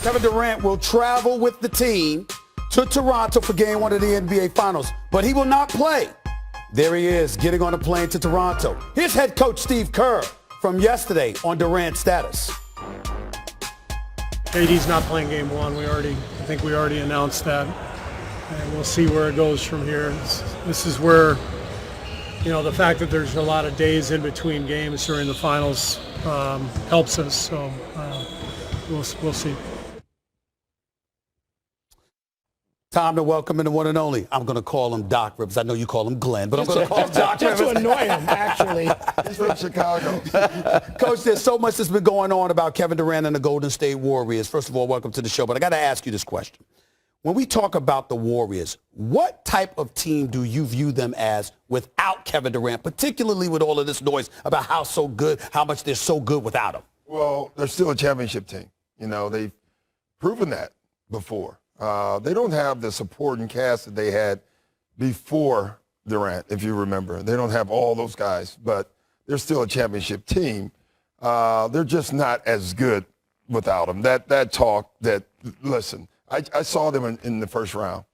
Kevin Durant will travel with the team to Toronto for game 1 of the NBA Finals, but he will not play. There he is, getting on a plane to Toronto. Here's head coach Steve Kerr from yesterday on Durant's status. KD's not playing game 1. I think we already announced that, and we'll see where it goes from here. This is where, the fact that there's a lot of days in between games during the finals helps us. So we'll see. Time to welcome in the one and only. I'm going to call him Doc Rivers. I know you call him Glenn, but I'm going to call him Doc Just Rivers. to annoy him, actually. He's from Chicago. Coach, there's so much that's been going on about Kevin Durant and the Golden State Warriors. First of all, welcome to the show, but I got to ask you this question. When we talk about the Warriors, what type of team do you view them as without Kevin Durant, particularly with all of this noise about how much they're so good without him? Well, they're still a championship team. They've proven that before. They don't have the supporting cast that they had before Durant, if you remember. They don't have all those guys, but they're still a championship team. They're just not as good without him. Listen, I saw them in the first round,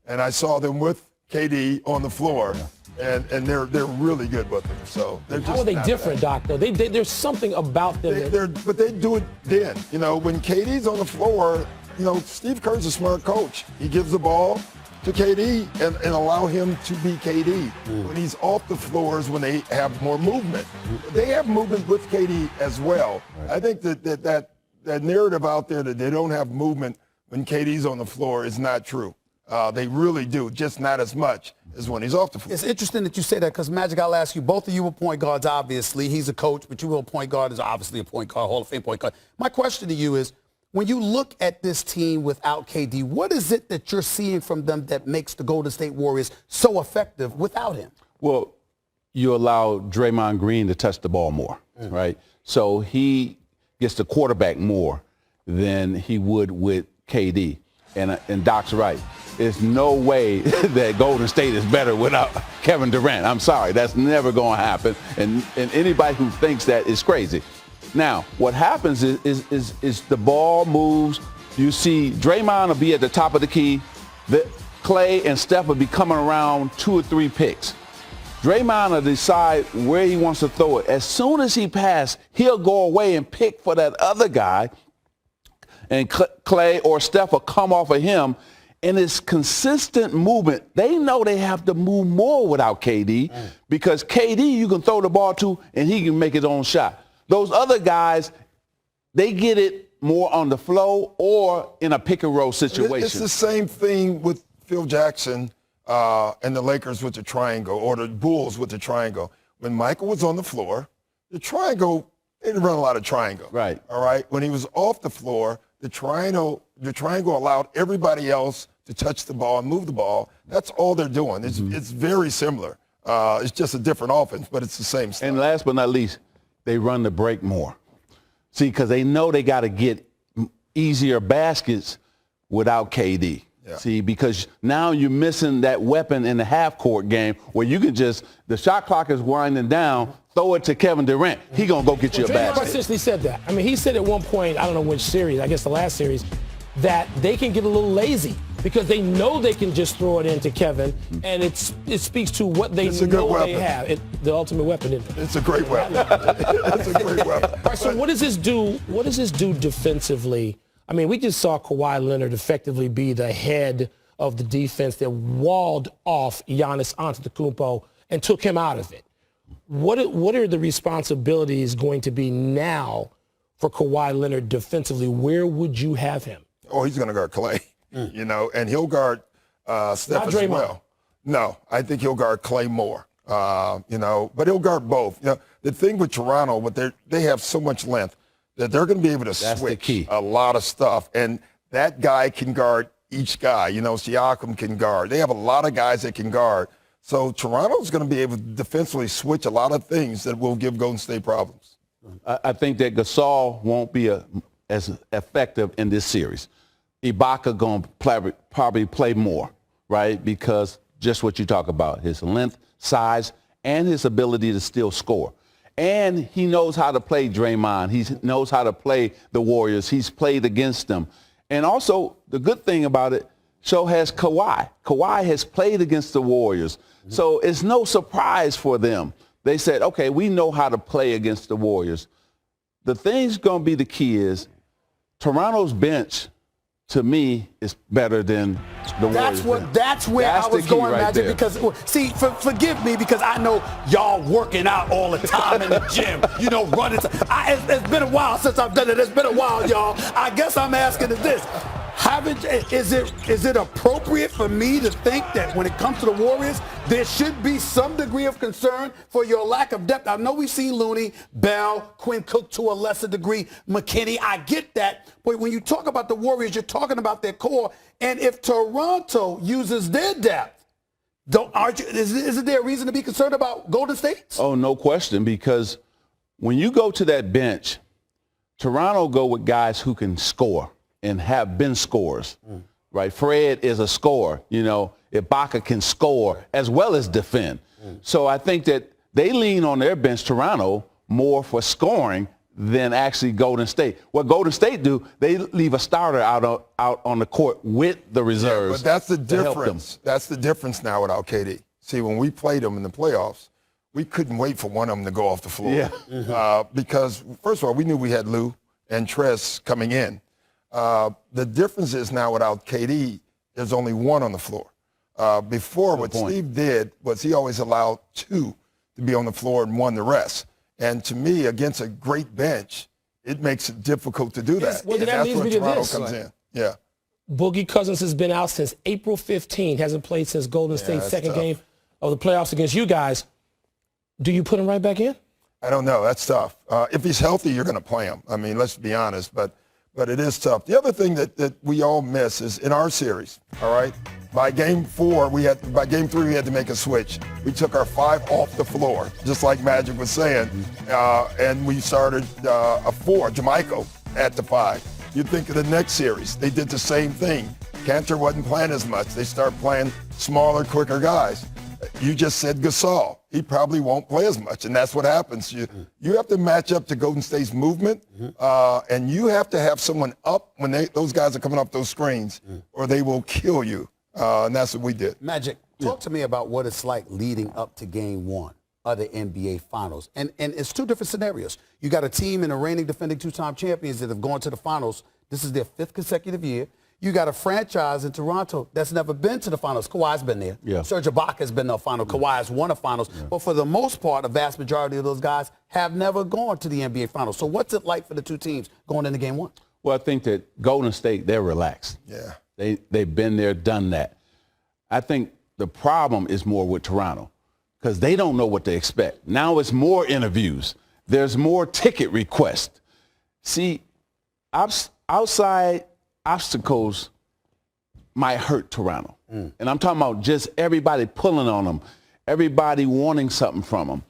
and I saw them with KD on the floor, and they're really good with him. So they're just How are they different, Doc, though? There's something about them. but they do it then. When KD's on the floor, Steve Kerr's a smart coach. He gives the ball to KD and allow him to be KD. When he's off the floor is when they have more movement. They have movement with KD as well. Right. I think that narrative out there that they don't have movement when KD's on the floor is not true. They really do, just not as much as when he's off the floor. It's interesting that you say that because, Magic, I'll ask you, both of you were point guards, obviously. He's a coach, but you were a point guard, is obviously a point guard, Hall of Fame point guard. My question to you is, when you look at this team without KD, what is it that you're seeing from them that makes the Golden State Warriors so effective without him? Well, you allow Draymond Green to touch the ball more, right? So he gets the quarterback more than he would with KD. And Doc's right. There's no way that Golden State is better without Kevin Durant. I'm sorry. That's never going to happen. And anybody who thinks that is crazy. Now, what happens is the ball moves. You see Draymond will be at the top of the key. Clay and Steph will be coming around 2 or 3 picks. Draymond will decide where he wants to throw it. As soon as he passes, he'll go away and pick for that other guy. And Clay or Steph will come off of him. And it's consistent movement. They know they have to move more without KD because KD you can throw the ball to and he can make his own shot. Those other guys, they get it more on the flow or in a pick and roll situation. It's the same thing with Phil Jackson and the Lakers with the triangle or the Bulls with the triangle. When Michael was on the floor, the triangle, they didn't run a lot of triangle. Right. All right. When he was off the floor, the triangle allowed everybody else to touch the ball and move the ball. That's all they're doing. It's very similar. It's just a different offense, but it's the same stuff. And last but not least, they run the break more. See, because they know they got to get easier baskets without KD. Yeah. See, because now you're missing that weapon in the half-court game where you can just, the shot clock is winding down, throw it to Kevin Durant. He going to go get you a basket. Draymond essentially said that. I mean, he said at one point, I don't know which series, I guess the last series, that they can get a little lazy because they know they can just throw it into Kevin, and it speaks to what they know they have. The ultimate weapon, isn't it? It's a great weapon. It's a great weapon. All right, so what does this do? What does this do defensively? I mean, we just saw Kawhi Leonard effectively be the head of the defense that walled off Giannis Antetokounmpo and took him out of it. What are the responsibilities going to be now for Kawhi Leonard defensively? Where would you have him? Oh, he's going to guard Clay, and he'll guard Steph as well. No, I think he'll guard Clay more, but he'll guard both. The thing with Toronto, they have so much length that they're going to be able to switch a lot of stuff, and that guy can guard each guy. Siakam can guard. They have a lot of guys that can guard. So Toronto's going to be able to defensively switch a lot of things that will give Golden State problems. I think that Gasol won't be as effective in this series. Ibaka going to probably play more, right? Because just what you talk about, his length, size, and his ability to still score. And he knows how to play Draymond. He knows how to play the Warriors. He's played against them. And also, the good thing about it, so has Kawhi. Kawhi has played against the Warriors. So it's no surprise for them. They said, okay, we know how to play against the Warriors. The thing's going to be the key is Toronto's bench, to me, is better than the Warriors. That's where I was going, right Magic, there. because, see, forgive me, because I know y'all working out all the time in the gym, running. It's been a while since I've done it. It's been a while, y'all. I guess I'm asking this. Is it appropriate for me to think that when it comes to the Warriors, there should be some degree of concern for your lack of depth? I know we've seen Looney, Bell, Quinn Cook to a lesser degree, McKinney. I get that. But when you talk about the Warriors, you're talking about their core. And if Toronto uses their depth, isn't there a reason to be concerned about Golden State? Oh, no question, because when you go to that bench, Toronto go with guys who can score and have been scorers, right? Fred is a scorer. Ibaka can score as well as defend. So I think that they lean on their bench, Toronto, more for scoring than actually Golden State. What Golden State do, they leave a starter out on the court with the reserves. But that's the to help them. difference. That's the difference now without KD. See, when we played them in the playoffs, we couldn't wait for one of them to go off the floor. Yeah. Because, first of all, we knew we had Lou and Trez coming in. The difference is now without KD, there's only one on the floor. Before, what Steve did was he always allowed two to be on the floor and one the rest. And to me, against a great bench, it makes it difficult to do that. Well, and that that's leads where me to Toronto this. comes in. Yeah. Boogie Cousins has been out since April 15, hasn't played since Golden State's second tough. game of the playoffs against you guys. Do you put him right back in? I don't know. That's tough. If he's healthy, you're going to play him. I mean, let's be honest, but it is tough. The other thing that we all miss is in our series, all right, by game 3, we had to make a switch. We took our 5 off the floor, just like Magic was saying, and we started a 4, Jamaica, at the 5. You think of the next series, they did the same thing. Cantor wasn't playing as much. They start playing smaller, quicker guys. You just said Gasol. He probably won't play as much, and that's what happens. You have to match up to Golden State's movement, and you have to have someone up when those guys are coming off those screens, or they will kill you, and that's what we did. Magic, talk to me about what it's like leading up to Game 1 of the NBA Finals. And it's two different scenarios. You got a team and a reigning defending 2-time champions that have gone to the Finals. This is their 5th consecutive year. You got a franchise in Toronto that's never been to the Finals. Kawhi's been there. Yeah. Serge Ibaka has been to a Final. Kawhi has won a Finals. Yeah. But for the most part, a vast majority of those guys have never gone to the NBA Finals. So what's it like for the two teams going into Game 1? Well, I think that Golden State, they're relaxed. Yeah. They've been there, done that. I think the problem is more with Toronto because they don't know what to expect. Now it's more interviews. There's more ticket requests. See, outside obstacles might hurt Toronto. And I'm talking about just everybody pulling on them, everybody wanting something from them.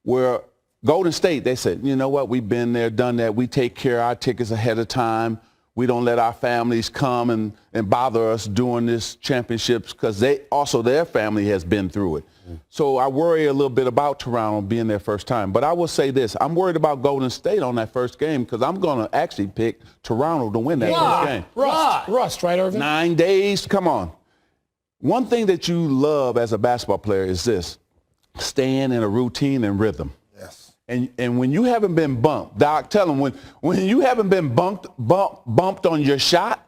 Where Golden State, they said, you know what, we've been there, done that. We take care of our tickets ahead of time. We don't let our families come and bother us during this championships because their family has been through it. So I worry a little bit about Toronto being their first time. But I will say this, I'm worried about Golden State on that first game because I'm going to actually pick Toronto to win that first game. Rust, right, Irvin? 9 days, come on. One thing that you love as a basketball player is this, staying in a routine and rhythm. Yes. And when you haven't been bumped, Doc, tell them when you haven't been bumped on your shot,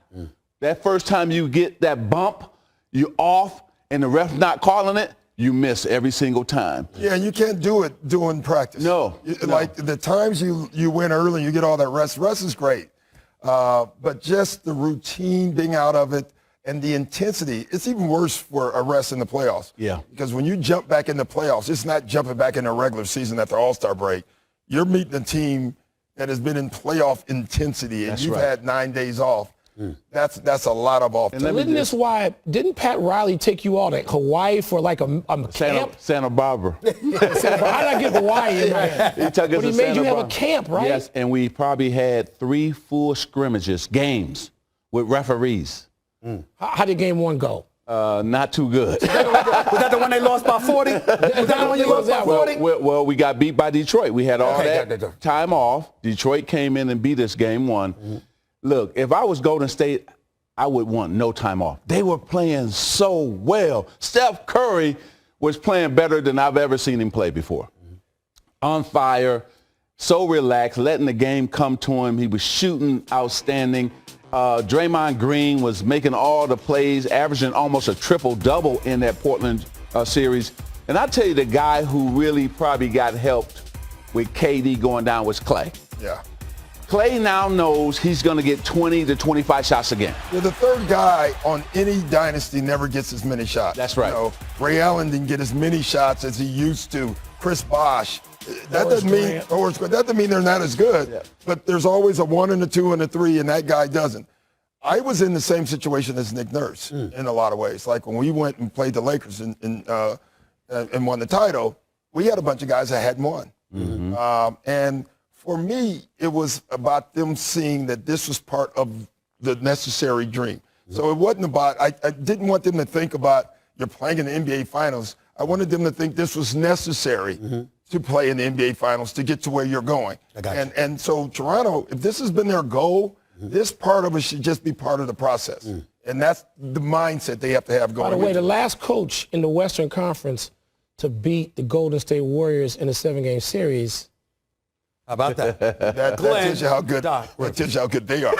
that first time you get that bump, you're off and the ref not calling it, you miss every single time. Yeah, and you can't do it doing practice. No. Like the times you win early, you get all that rest. Rest is great. But just the routine, being out of it, and the intensity, it's even worse for a rest in the playoffs. Yeah. Because when you jump back in the playoffs, it's not jumping back in the regular season after All-Star break. You're meeting a team that has been in playoff intensity, and you've had 9 days off. That's a lot of off. Didn't Pat Riley take you all to Hawaii for like a camp? Santa Barbara. How did I get Hawaii in there? He took us But he to made Santa you have Barbara. a camp, right? Yes, and we probably had 3 full scrimmages, games with referees. How did Game 1 go? Not too good. Was that the one they lost by 40? Was that the one you lost by 40? Well, we got beat by Detroit. We had all that time off. Detroit came in and beat us Game 1. Look, if I was Golden State, I would want no time off. They were playing so well. Steph Curry was playing better than I've ever seen him play before. On fire, so relaxed, letting the game come to him. He was shooting outstanding. Draymond Green was making all the plays, averaging almost a triple-double in that Portland series. And I tell you, the guy who really probably got helped with KD going down was Clay. Yeah. Clay now knows he's going to get 20 to 25 shots again. Yeah, the third guy on any dynasty never gets as many shots. That's right. You know, Ray Allen didn't get as many shots as he used to. Chris Bosh. That doesn't mean they're not as good. Yeah. But there's always a 1 and a 2 and a 3, and that guy doesn't. I was in the same situation as Nick Nurse in a lot of ways. Like when we went and played the Lakers and won the title, we had a bunch of guys that hadn't won. Mm-hmm. And for me, it was about them seeing that this was part of the necessary dream. Mm-hmm. So it wasn't about, I didn't want them to think about you're playing in the NBA Finals. I wanted them to think this was necessary to play in the NBA Finals to get to where you're going. I got you. And so Toronto, if this has been their goal, this part of it should just be part of the process. And that's the mindset they have to have going. By the way, the last coach in the Western Conference to beat the Golden State Warriors in a 7-game series. How about that? That tells you how good. That tells you how good they are.